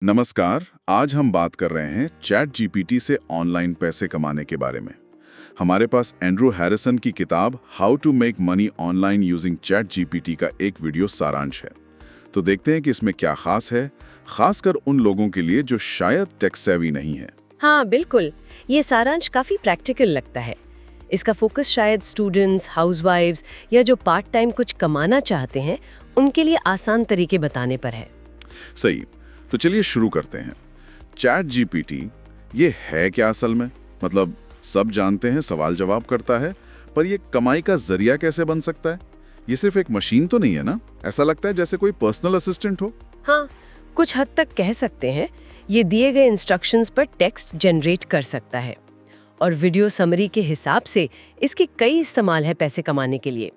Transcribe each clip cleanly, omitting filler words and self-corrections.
नमस्कार। आज हम बात कर रहे हैं चैट जीपीटी से ऑनलाइन पैसे कमाने के बारे में। हमारे पास एंड्रू हैरिसन की किताब how to make money online using ChatGPT का एक वीडियो सारांश है। तो देखते हैं कि इसमें क्या खास है, खासकर उन लोगों के लिए जो शायद टेक सेवी नहीं है। हाँ बिल्कुल, ये सारांश काफी प्रैक्टिकल लगता है। इसका फोकस शायद स्टूडेंट्स, हाउसवाइफ्स या जो पार्ट टाइम कुछ कमाना चाहते हैं उनके लिए आसान तरीके बताने पर है। सही, तो चलिए शुरू करते हैं। चैट जीपीटी ये है क्या असल में? मतलब सब जानते हैं सवाल जवाब करता है, पर ये कमाई का जरिया कैसे बन सकता है? ये सिर्फ एक मशीन तो नहीं है ना? ऐसा लगता है जैसे कोई पर्सनल असिस्टेंट हो। हाँ, कुछ हद तक कह सकते हैं। ये दिए गए इंस्ट्रक्शंस पर टेक्स्ट जनरेट कर सकता है और वीडियो समरी के हिसाब से इसके कई इस्तेमाल है पैसे कमाने के लिए।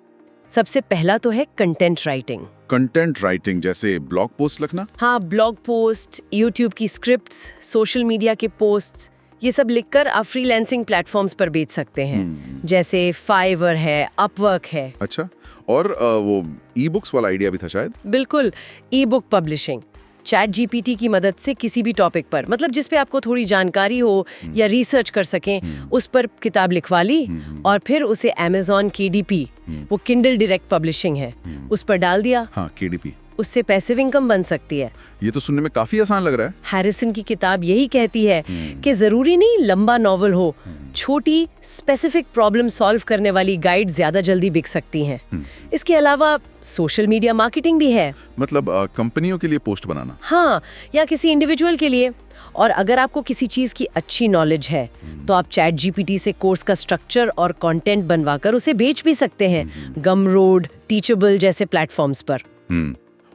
सबसे पहला तो है कंटेंट राइटिंग। कंटेंट राइटिंग जैसे ब्लॉग पोस्ट लिखना? हाँ, ब्लॉग पोस्ट, यूट्यूब की स्क्रिप्ट्स, सोशल मीडिया के पोस्ट्स, ये सब लिखकर आप फ्रीलांसिंग प्लेटफॉर्म्स पर बेच सकते हैं। जैसे फाइवर है, अपवर्क है। अच्छा, और वो ई बुक्स वाला आइडिया भी था शायद? बिल्कुल, ई बुक पब्लिशिंग। चैट जीपीटी की मदद से किसी भी टॉपिक पर, मतलब जिस पे आपको थोड़ी जानकारी हो या रिसर्च कर सकें, उस पर किताब लिखवा ली और फिर उसे Amazon KDP, वो किंडल डायरेक्ट पब्लिशिंग है, उस पर डाल दिया। हाँ, KDP। उससे पैसिव इनकम बन सकती है। ये तो सुनने में काफी आसान लग रहा है। हैरिसन की किताब यही कहती है कि जरूरी नहीं लंबा नॉवल हो, छोटी स्पेसिफिक प्रॉब्लम सॉल्व करने वाली गाइड ज्यादा जल्दी बिक सकती हैं। इसके अलावा सोशल मीडिया मार्केटिंग भी है। मतलब कंपनियों के लिए पोस्ट बनाना? हाँ, या किसी इंडिविजुअल के लिए। और अगर आपको किसी चीज की अच्छी नॉलेज है तो आप चैट जीपीटी से कोर्स का स्ट्रक्चर और कंटेंट बनवाकर उसे बेच भी सकते हैं, गमरोड, टीचेबल जैसे प्लेटफॉर्म्स पर।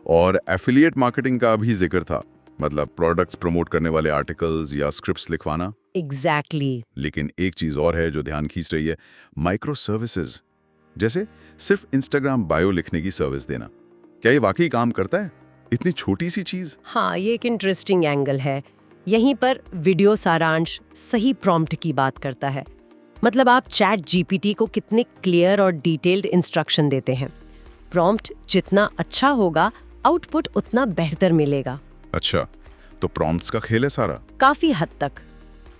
और एफिलिएट मार्केटिंग का भी जिक्र था, मतलब प्रोडक्ट्स प्रमोट करने वाले आर्टिकल्स या स्क्रिप्ट्स लिखवाना। एग्जैक्टली। लेकिन एक चीज और है जो ध्यान खींच रही है, माइक्रो सर्विसेज। जैसे सिर्फ इंस्टाग्राम बायो लिखने की सर्विस देना। क्या ये वाकई काम करता है? इतनी छोटी सी चीज? हाँ, ये एक इंटरेस्टिंग एंगल है। यहीं पर वीडियो सारांश सही प्रॉम्प्ट की बात करता है। मतलब आप चैट जीपीटी को कितने क्लियर और डिटेल्ड इंस्ट्रक्शन देते हैं। प्रॉम्प्ट जितना अच्छा होगा, आउटपुट उतना बेहतर मिलेगा। अच्छा, तो प्रॉम्प्ट्स का खेल है सारा? काफी हद तक।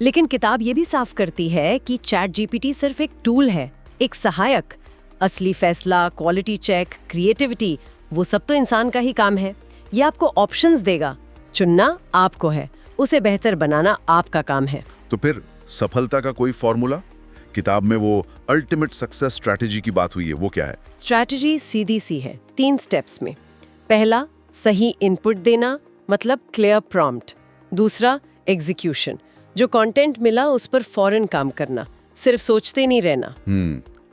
लेकिन किताब ये भी साफ करती है कि चैट जीपीटी सिर्फ एक टूल है, एक सहायक। असली फैसला, क्वालिटी चेक, क्रिएटिविटी, वो सब तो इंसान का ही काम है। ये आपको ऑप्शंस देगा, चुनना आपको है, उसे बेहतर बनाना आपका काम है। तो फिर सफलता का कोई फॉर्मूला? किताब में वो अल्टीमेट सक्सेस स्ट्रैटेजी की बात हुई है, वो क्या है? स्ट्रैटेजी सीधी सी है, 3 स्टेप्स में। पहला, सही इनपुट देना, मतलब क्लियर प्रॉम्प्ट। दूसरा, एग्जीक्यूशन, जो कंटेंट मिला उस पर फौरन काम करना, सिर्फ सोचते नहीं रहना।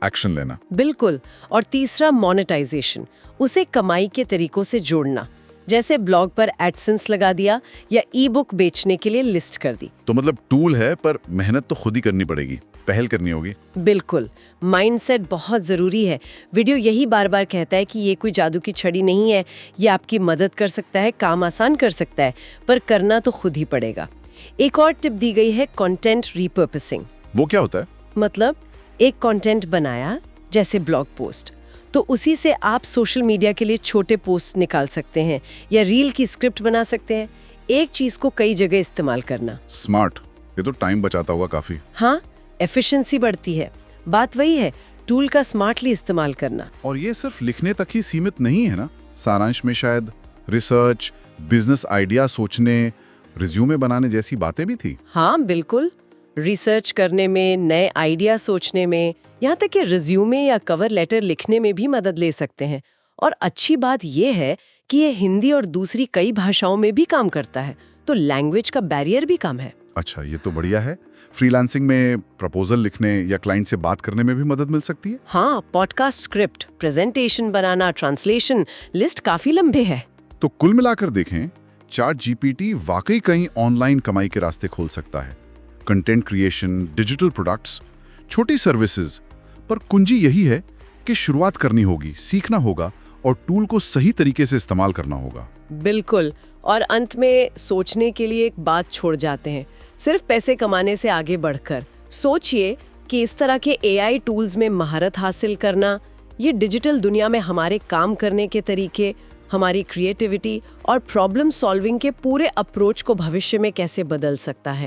एक्शन लेना। बिल्कुल। और तीसरा, मोनेटाइजेशन, उसे कमाई के तरीकों से जोड़ना, जैसे ब्लॉग पर एडसेंस लगा दिया या ई बुक बेचने के लिए लिस्ट कर दी। तो मतलब टूल है, पर मेहनत तो खुद ही करनी पड़ेगी, पहल करनी होगी। बिल्कुल, माइंडसेट बहुत जरूरी है। वीडियो यही बार बार कहता है कि ये कोई जादू की छड़ी नहीं है, ये आपकी मदद कर सकता है, काम आसान कर सकता है, पर करना तो खुद ही पड़ेगा। एक और टिप दी गई है, कंटेंट रीपर्पसिंग। वो क्या होता है? मतलब एक कंटेंट बनाया, जैसे ब्लॉग पोस्ट, तो उसी से आप सोशल मीडिया के लिए छोटे पोस्ट निकाल सकते हैं या रील की स्क्रिप्ट बना सकते हैं। एक चीज को कई जगह इस्तेमाल करना। स्मार्ट। ये तो टाइम बचाता होगा काफी। हाँ, एफिशिएंसी बढ़ती है। बात वही है, टूल का स्मार्टली इस्तेमाल करना। और ये सिर्फ लिखने तक ही सीमित नहीं है ना? सारांश में शायद रिसर्च, बिजनेस आइडिया सोचने, रिज्यूमे बनाने जैसी बातें भी थी। हाँ बिल्कुल, रिसर्च करने में, नए आइडिया सोचने में, यहाँ तक कि रिज्यूमे या कवर लेटर लिखने में भी मदद ले सकते हैं। और अच्छी बात यह है कि ये हिंदी और दूसरी कई भाषाओं में भी काम करता है, तो लैंग्वेज का बैरियर भी कम है। अच्छा, ये तो बढ़िया है। फ्रीलांसिंग में प्रपोजल लिखने या क्लाइंट से बात करने में भी मदद मिल सकती है। हाँ, पॉडकास्ट स्क्रिप्ट, प्रेजेंटेशन बनाना, ट्रांसलेशन, लिस्ट काफी लंबे है। तो कुल मिलाकर देखें, चैट जीपीटी वाकई कहीं ऑनलाइन कमाई के रास्ते खोल सकता है। कंटेंट क्रिएशन, डिजिटल प्रोडक्ट्स, छोटी सर्विसेज, पर कुंजी यही है कि शुरुआत करनी होगी, सीखना होगा और टूल को सही तरीके से इस्तेमाल करना होगा। बिल्कुल। और अंत में सोचने के लिए एक बात छोड़ जाते हैं, सिर्फ पैसे कमाने से आगे बढ़कर सोचिए कि इस तरह के एआई टूल्स में महारत हासिल करना, ये डिजिटल दुनिया में हमारे काम करने के तरीके, हमारी क्रिएटिविटी और प्रॉब्लम सॉल्विंग के पूरे अप्रोच को भविष्य में कैसे बदल सकता है।